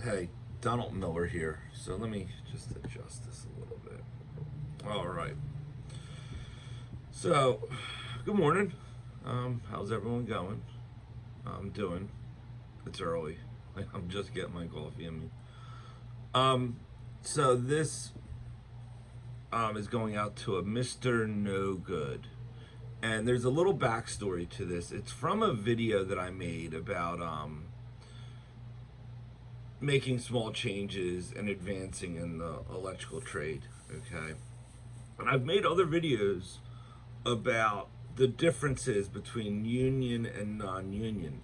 Hey, Donald Miller here. So let me just adjust this a little bit. All right. So, good morning. How's everyone going? I'm doing. It's early. I'm just getting my coffee in me. Um, so this is going out to a Mr Nogood. And there's a little backstory to this. It's from a video that I made about making small changes and advancing in the electrical trade. Okay. And I've made other videos about the differences between union and non-union.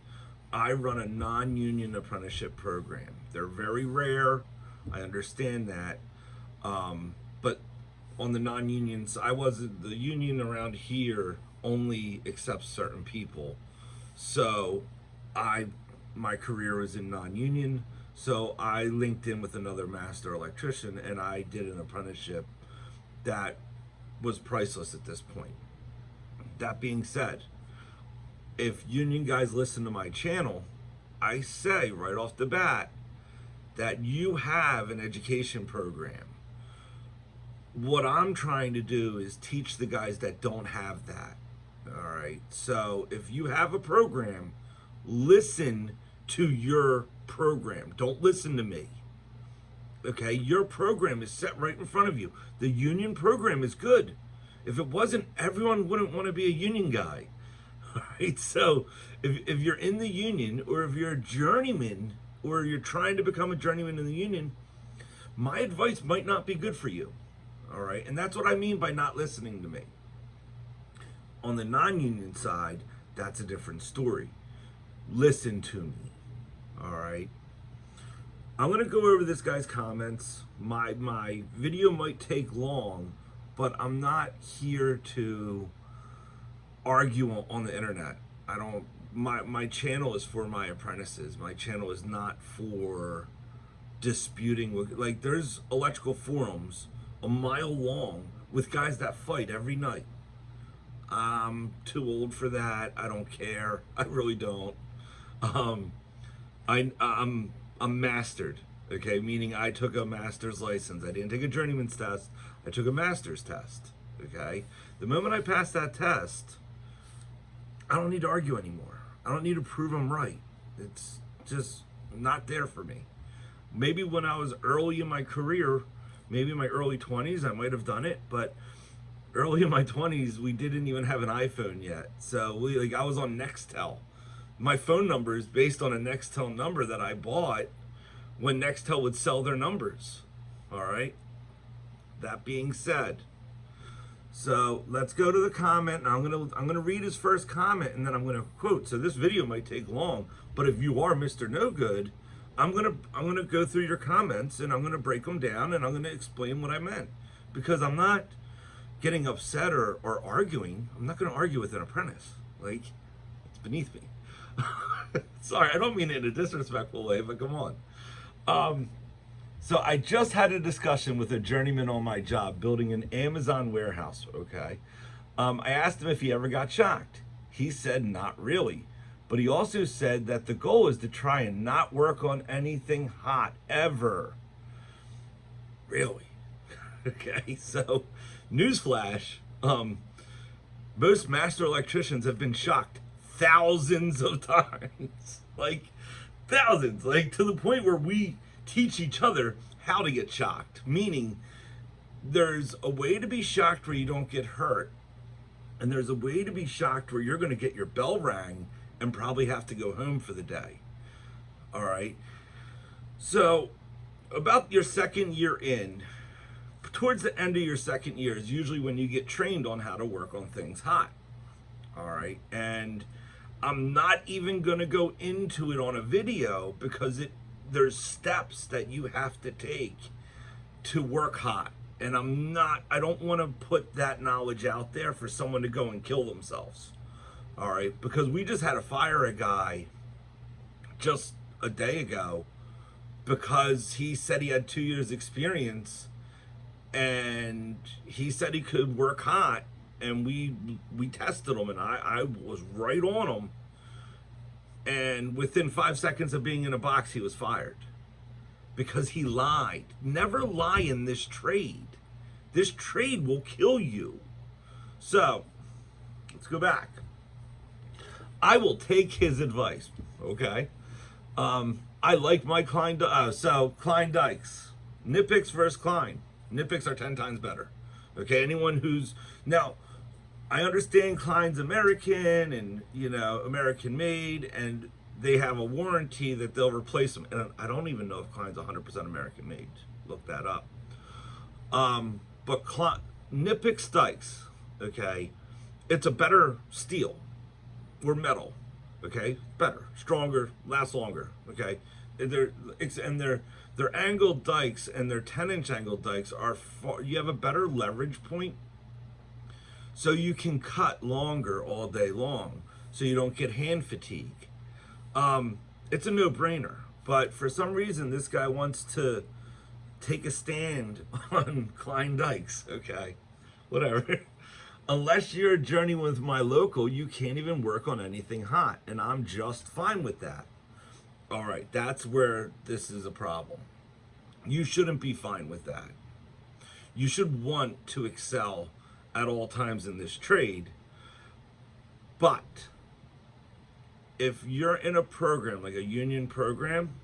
I run a non-union apprenticeship program. They're very rare. I understand that. But on the non-unions, I wasn't, the union around here only accepts certain people. So I, my career was in non-union. So I linked in with another master electrician and I did an apprenticeship that was priceless at this point. That being said, if union guys listen to my channel, I say right off the bat that you have an education program. What I'm trying to do is teach the guys that don't have that. All right. So if you have a program, listen to your program. Don't listen to me. Okay, your program is set right in front of you. The union program is good. If it wasn't, everyone wouldn't want to be a union guy. All right, so if you're in the union or if you're a journeyman or you're trying to become a journeyman in the union, my advice might not be good for you. All right, and that's what I mean by not listening to me. On the non-union side, that's a different story. Listen to me. All right. I'm gonna go over this guy's comments. My video might take long, but I'm not here to argue on the internet. I don't. My channel is for my apprentices. My channel is not for disputing with, like, there's electrical forums a mile long with guys that fight every night. I'm too old for that. I don't care. I really don't. Um, I'm mastered, okay? Meaning I took a master's license. I didn't take a journeyman's test. I took a master's test, okay? The moment I passed that test, I don't need to argue anymore. I don't need to prove I'm right. It's just not there for me. Maybe when I was early in my career, maybe in my early 20s, I might have done it, but early in my 20s, we didn't even have an iPhone yet. So I was on Nextel. My phone number is based on a Nextel number that I bought when Nextel would sell their numbers. All right. That being said, so let's go to the comment. Now I'm gonna read his first comment and then I'm gonna quote. So this video might take long, but if you are Mr. Nogood, I'm gonna go through your comments and I'm gonna break them down and I'm gonna explain what I meant, because I'm not getting upset or arguing. I'm not gonna argue with an apprentice. Like, it's beneath me. Sorry, I don't mean it in a disrespectful way, but come on. So I just had a discussion with a journeyman on my job building an Amazon warehouse, okay? I asked him if he ever got shocked. He said not really. But he also said that the goal is to try and not work on anything hot ever. Really? Okay, so newsflash, most master electricians have been shocked thousands of times. Like, thousands. Like, to the point where we teach each other how to get shocked. Meaning, there's a way to be shocked where you don't get hurt. And there's a way to be shocked where you're going to get your bell rang and probably have to go home for the day. All right? So, about your second year in, towards the end of your second year is usually when you get trained on how to work on things hot. All right? And I'm not even going to go into it on a video because there's steps that you have to take to work hot. And I don't want to put that knowledge out there for someone to go and kill themselves. All right? Because we just had to fire a guy just a day ago because he said he had 2 years experience and he said he could work hot, and we tested him and I was right on him, and within 5 seconds of being in a box he was fired. because he lied. Never lie in this trade. This trade will kill you. So, let's go back. I will take his advice, okay? I like my Klein, so Klein Dykes. Nitpicks versus Klein. Nitpicks are 10 times better. Okay, anyone who's, now, I understand Klein's American and, you know, American made, and they have a warranty that they'll replace them. And I don't even know if Klein's 100% American made. Look that up. But Nitpick Dykes, okay, it's a better steel or metal, okay, better, stronger, lasts longer, okay. Their angled dikes and their 10-inch angled dikes are far, you have a better leverage point, so you can cut longer all day long, so you don't get hand fatigue. It's a no-brainer, but for some reason this guy wants to take a stand on Klein Dykes, okay, whatever. Unless you're a journeyman with my local, you can't even work on anything hot, and I'm just fine with that. All right, that's where this is a problem. You shouldn't be fine with that. You should want to excel at all times in this trade, but if you're in a program, like a union program,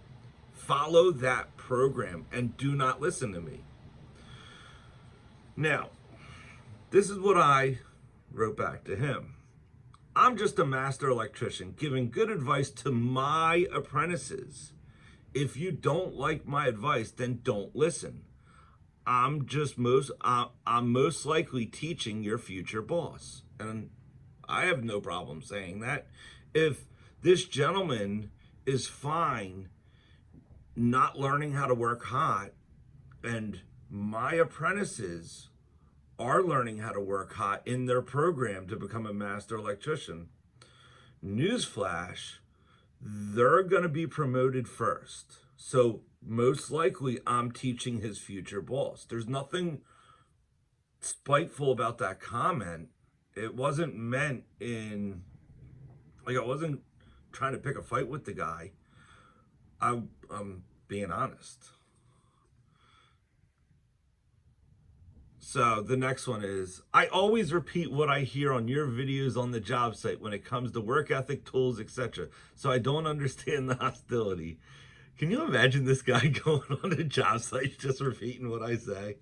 follow that program and do not listen to me. Now, this is what I wrote back to him. I'm just a master electrician giving good advice to my apprentices. If you don't like my advice, then don't listen. I'm most likely teaching your future boss. And I have no problem saying that. If this gentleman is fine not learning how to work hot, and my apprentices are learning how to work hot in their program to become a master electrician, newsflash, they're going to be promoted first. So most likely I'm teaching his future boss. There's nothing spiteful about that comment. It wasn't meant in, like, I wasn't trying to pick a fight with the guy. I'm being honest. So the next one is, I always repeat what I hear on your videos on the job site when it comes to work ethic, tools, etc. So I don't understand the hostility. Can you imagine this guy going on the job site just repeating what I say?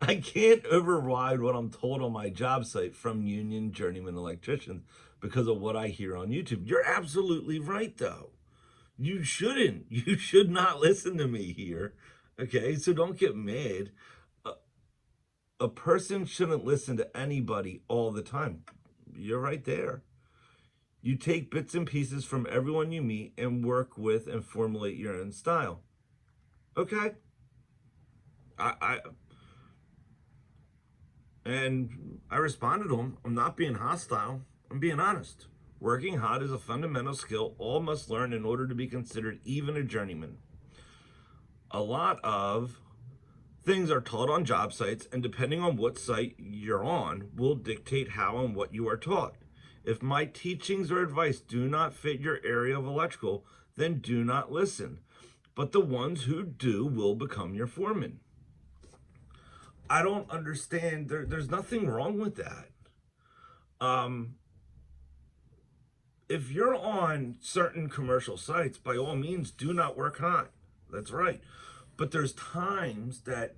I can't override what I'm told on my job site from union journeyman electricians because of what I hear on YouTube. You're absolutely right, though. You shouldn't. You should not listen to me here. Okay, so don't get mad. A person shouldn't listen to anybody all the time. You're right there. You take bits and pieces from everyone you meet and work with and formulate your own style. Okay. And I responded to him. I'm not being hostile. I'm being honest. Working hot is a fundamental skill all must learn in order to be considered even a journeyman. A lot of things are taught on job sites, and depending on what site you're on, will dictate how and what you are taught. If my teachings or advice do not fit your area of electrical, then do not listen. But the ones who do will become your foreman. I don't understand. There's nothing wrong with that. If you're on certain commercial sites, by all means, do not work hot. That's right. But there's times that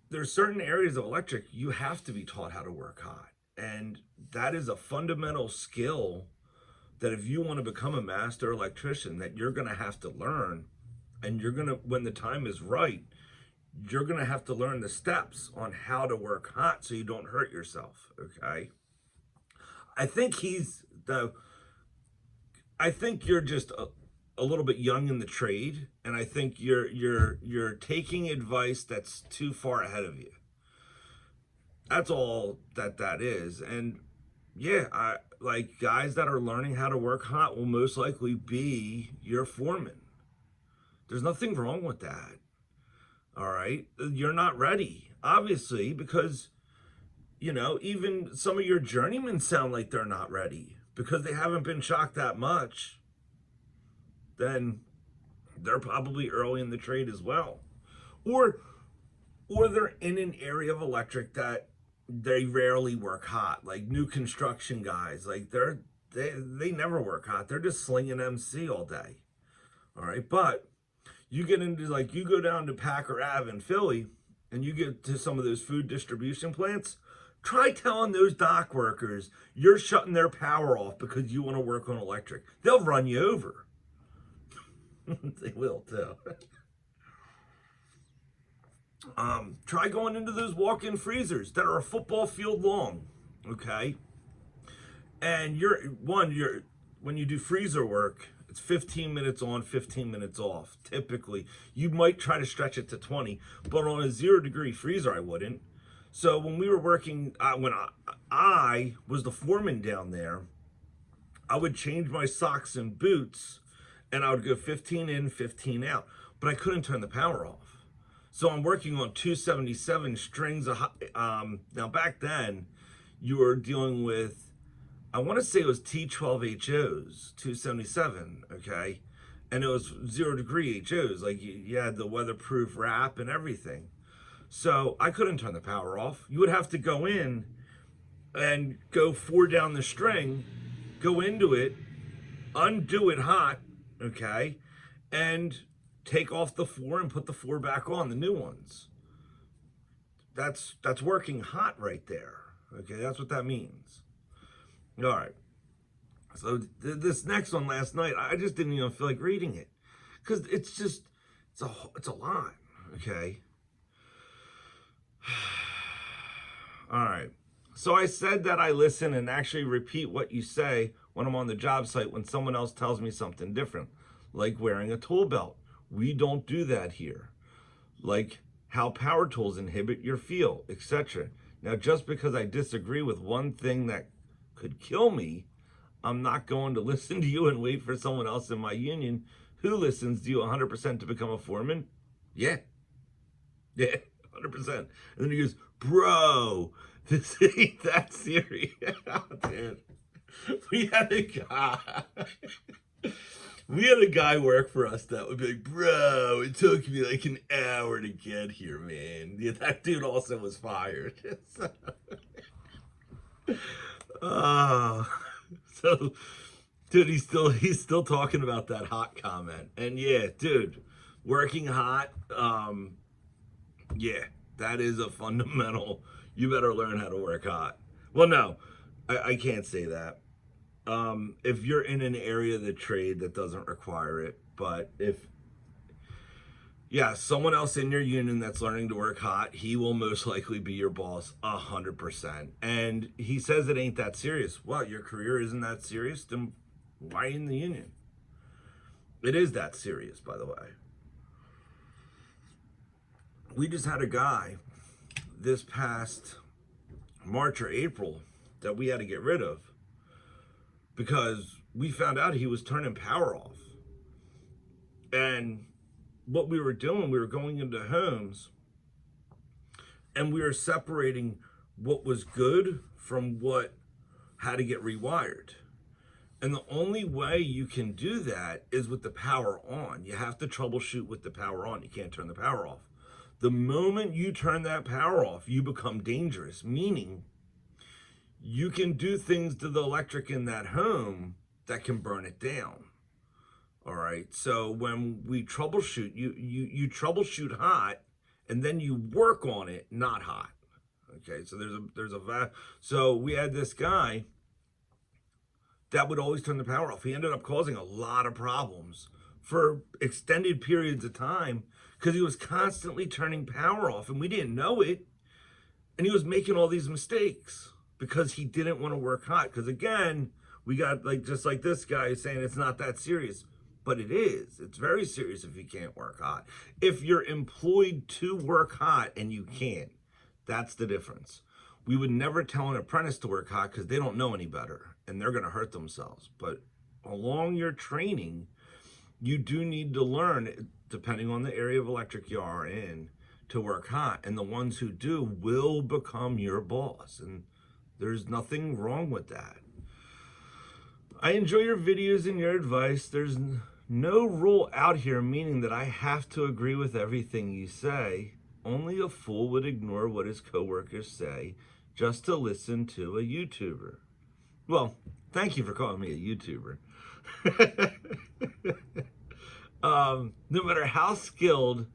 there's certain areas of electric you have to be taught how to work hot. And that is a fundamental skill that if you want to become a master electrician, that you're going to have to learn. And you're going to, when the time is right, you're going to have to learn the steps on how to work hot so you don't hurt yourself, okay? I think I think you're just a little bit young in the trade, and I think you're taking advice that's too far ahead of you. That's all that is. And yeah, I like guys that are learning how to work hot will most likely be your foreman. There's nothing wrong with that. All right, you're not ready, obviously, because, you know, even some of your journeymen sound like they're not ready because they haven't been shocked that much. then they're probably early in the trade as well. Or they're in an area of electric that they rarely work hot, like new construction guys. Like they never work hot. They're just slinging MC all day. All right, but you get into, like, you go down to Packer Ave in Philly, and you get to some of those food distribution plants. Try telling those dock workers you're shutting their power off because you want to work on electric. They'll run you over. They will too. Try going into those walk-in freezers that are a football field long, okay? And when you do freezer work, it's 15 minutes on, 15 minutes off. Typically, you might try to stretch it to 20, but on a 0-degree freezer, I wouldn't. So when we were working, when I was the foreman down there, I would change my socks and boots, and I would go 15 in, 15 out. But I couldn't turn the power off. So I'm working on 277 strings of, now back then, you were dealing with, I want to say it was T12 HOs, 277, okay? And it was 0-degree HOs, like you had the weatherproof wrap and everything. So I couldn't turn the power off. You would have to go in and go 4 down the string, go into it, undo it hot, okay? And take off the 4 and put the 4 back on, the new ones. That's working hot right there, okay? That's what that means. All right. So this next one last night, I just didn't even feel like reading it because it's a lot, okay? All right. So I said that I listen and actually repeat what you say when I'm on the job site when someone else tells me something different, like wearing a tool belt. We don't do that here. Like how power tools inhibit your feel, etc. Now, just because I disagree with one thing that could kill me, I'm not going to listen to you and wait for someone else in my union who listens to you 100% to become a foreman. Yeah, 100%. And then he goes, bro, this ain't that serious. Dude, we had a guy work for us that would be like, bro, it took me like an hour to get here, man. Yeah, that dude also was fired. So, dude, he's still talking about that hot comment. And yeah, dude, working hot, yeah, that is a fundamental. You better learn how to work hot. Well, no, I can't say that. If you're in an area of the trade that doesn't require it, but someone else in your union that's learning to work hot, he will most likely be your boss 100%. And he says it ain't that serious. Well, your career isn't that serious, then why are you in the union? It is that serious, by the way. We just had a guy this past March or April that we had to get rid of because we found out he was turning power off. And what we were doing, we were going into homes and we were separating what was good from what had to get rewired. And the only way you can do that is with the power on. You have to troubleshoot with the power on. You can't turn the power off. The moment you turn that power off, you become dangerous, meaning you can do things to the electric in that home that can burn it down. All right. So when we troubleshoot, you troubleshoot hot and then you work on it, not hot. Okay. So so we had this guy that would always turn the power off. He ended up causing a lot of problems for extended periods of time because he was constantly turning power off and we didn't know it. And he was making all these mistakes because he didn't want to work hot. Because again, we got just like this guy saying it's not that serious, but it is. It's very serious if you can't work hot. If you're employed to work hot and you can't, that's the difference. We would never tell an apprentice to work hot because they don't know any better and they're going to hurt themselves. But along your training, you do need to learn, depending on the area of electric you are in, to work hot. And the ones who do will become your boss. And there's nothing wrong with that. I enjoy your videos and your advice. There's No rule out here meaning that I have to agree with everything you say. Only a fool would ignore what his coworkers say just to listen to a YouTuber. Well, thank you for calling me a YouTuber. No matter how skilled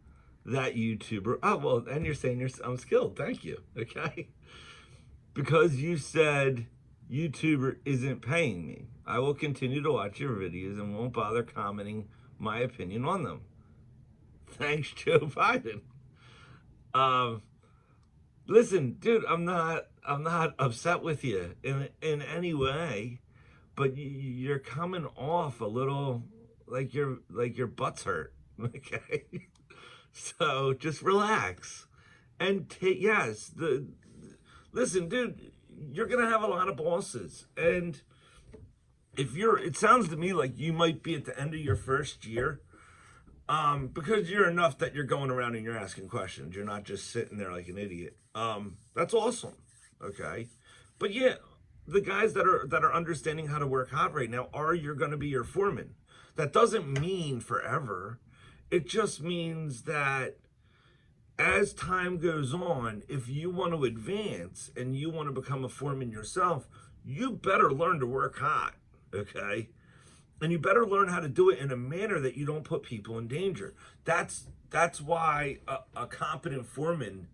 that YouTuber, oh well, and you're saying I'm skilled. Thank you. Okay, because you said YouTuber isn't paying me, I will continue to watch your videos and won't bother commenting my opinion on them. Thanks, Joe Biden. Um, Listen, dude, I'm not upset with you in any way, but you're coming off a little like your butt's hurt. Okay, so just relax and take yes the listen, dude. You're gonna have a lot of bosses, and if you're, it sounds to me like you might be at the end of your first year. Because you're enough that you're going around and you're asking questions. You're not just sitting there like an idiot. That's awesome. Okay. But yeah, the guys that are understanding how to work hot right now are you're gonna be your foreman. That doesn't mean forever. It just means that as time goes on, if you want to advance and you want to become a foreman yourself, you better learn to work hot. Okay. And you better learn how to do it in a manner that you don't put people in danger. That's why a competent foreman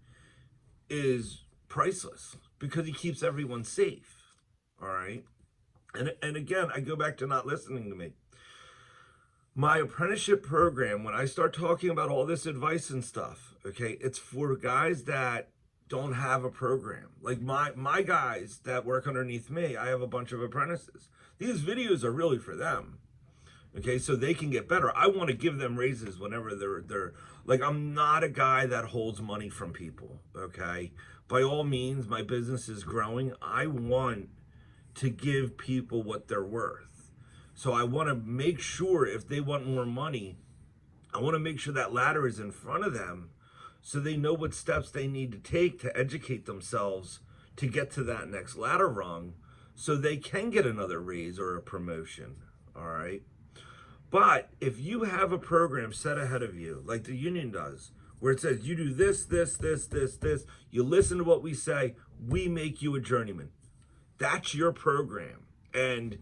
is priceless, because he keeps everyone safe. All right. And again, I go back to not listening to me. My apprenticeship program, when I start talking about all this advice and stuff, okay, it's for guys that don't have a program. Like my guys that work underneath me, I have a bunch of apprentices. These videos are really for them. Okay, so they can get better. I want to give them raises whenever they're like, I'm not a guy that holds money from people. Okay, by all means, my business is growing. I want to give people what they're worth. So I want to make sure if they want more money, I want to make sure that ladder is in front of them so they know what steps they need to take to educate themselves to get to that next ladder rung so they can get another raise or a promotion. All right. But if you have a program set ahead of you, like the union does, where it says you do this, you listen to what we say, we make you a journeyman. That's your program. And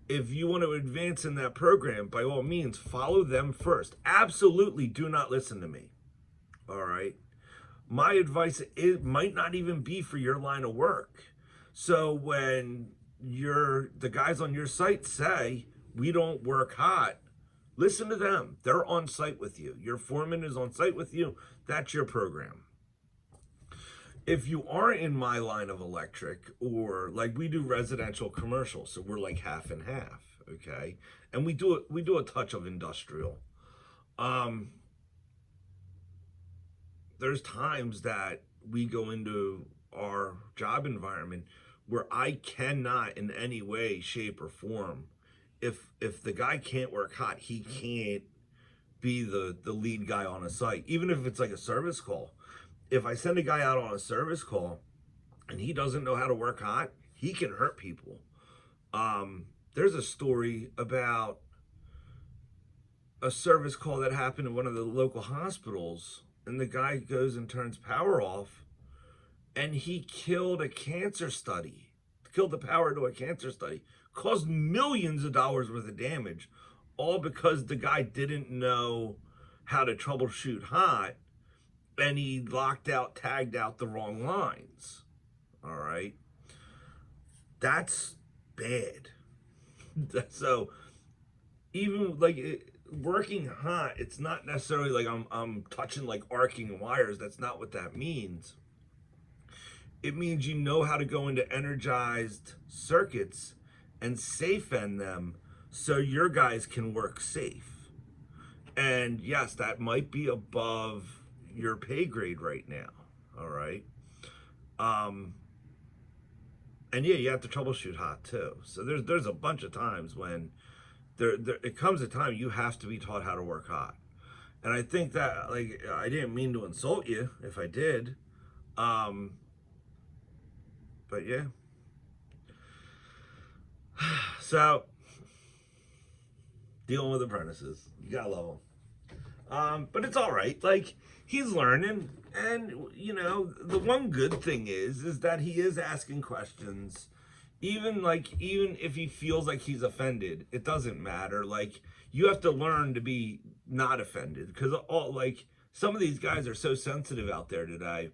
if you want to advance in that program, by all means, follow them first. Absolutely do not listen to me. All right. My advice, it might not even be for your line of work. So when the guys on your site say, we don't work hot, listen to them. They're on site with you. Your foreman is on site with you. That's your program. If you are in my line of electric, or like we do residential commercial, so we're like half and half, okay? And we do a touch of industrial. There's times that we go into our job environment where I cannot in any way, shape, or form, if the guy can't work hot, he can't be the lead guy on a site, even if it's like a service call. If I send a guy out on a service call and he doesn't know how to work hot, he can hurt people. There's a story about a service call that happened in one of the local hospitals, and the guy goes and turns power off, and he killed a cancer study, killed the power to a cancer study, caused millions of dollars worth of damage, all because the guy didn't know how to troubleshoot hot, and he tagged out the wrong lines. All right. That's bad. So even like working hot, it's not necessarily like I'm touching like arcing wires. That's not what that means. It means you know how to go into energized circuits and safe end them so your guys can work safe. And yes, that might be above your pay grade right now. All right. And yeah, you have to troubleshoot hot too. So there's a bunch of times when it comes a time you have to be taught how to work hot. And I think that, like, I didn't mean to insult you if I did. But yeah. So dealing with apprentices. You gotta love them. But it's all right. Like, he's learning, and you know, the one good thing is that he is asking questions. Even if he feels like he's offended, it doesn't matter. Like, you have to learn to be not offended, because some of these guys are so sensitive out there today.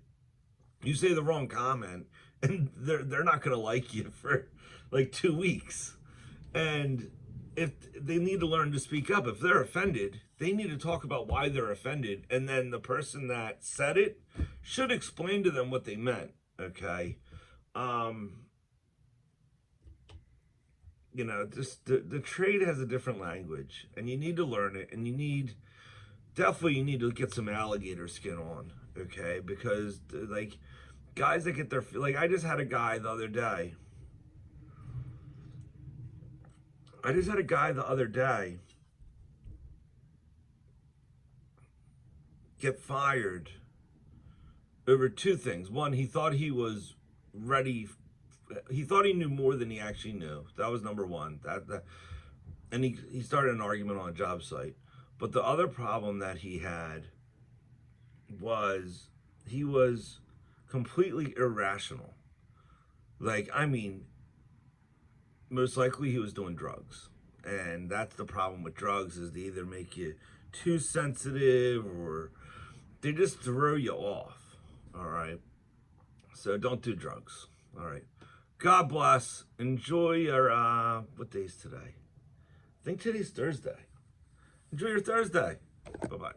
You say the wrong comment, and they're not gonna like you for like 2 weeks. And if they need to learn to speak up, if they're offended, they need to talk about why they're offended, and then the person that said it should explain to them what they meant. Okay. You know, just the trade has a different language, and you need to learn it, and you need to get some alligator skin on, okay? Because like, guys that get their, like, I just had a guy the other day. Get fired over two things. One, he thought he was ready. He thought he knew more than he actually knew. That was number one. And he started an argument on a job site. But the other problem that he had was he was completely irrational. Like, I mean, most likely he was doing drugs. And that's the problem with drugs, is they either make you too sensitive or they just throw you off. All right. So don't do drugs. All right. God bless. Enjoy your, what day's today? I think today's Thursday. Enjoy your Thursday. Bye-bye.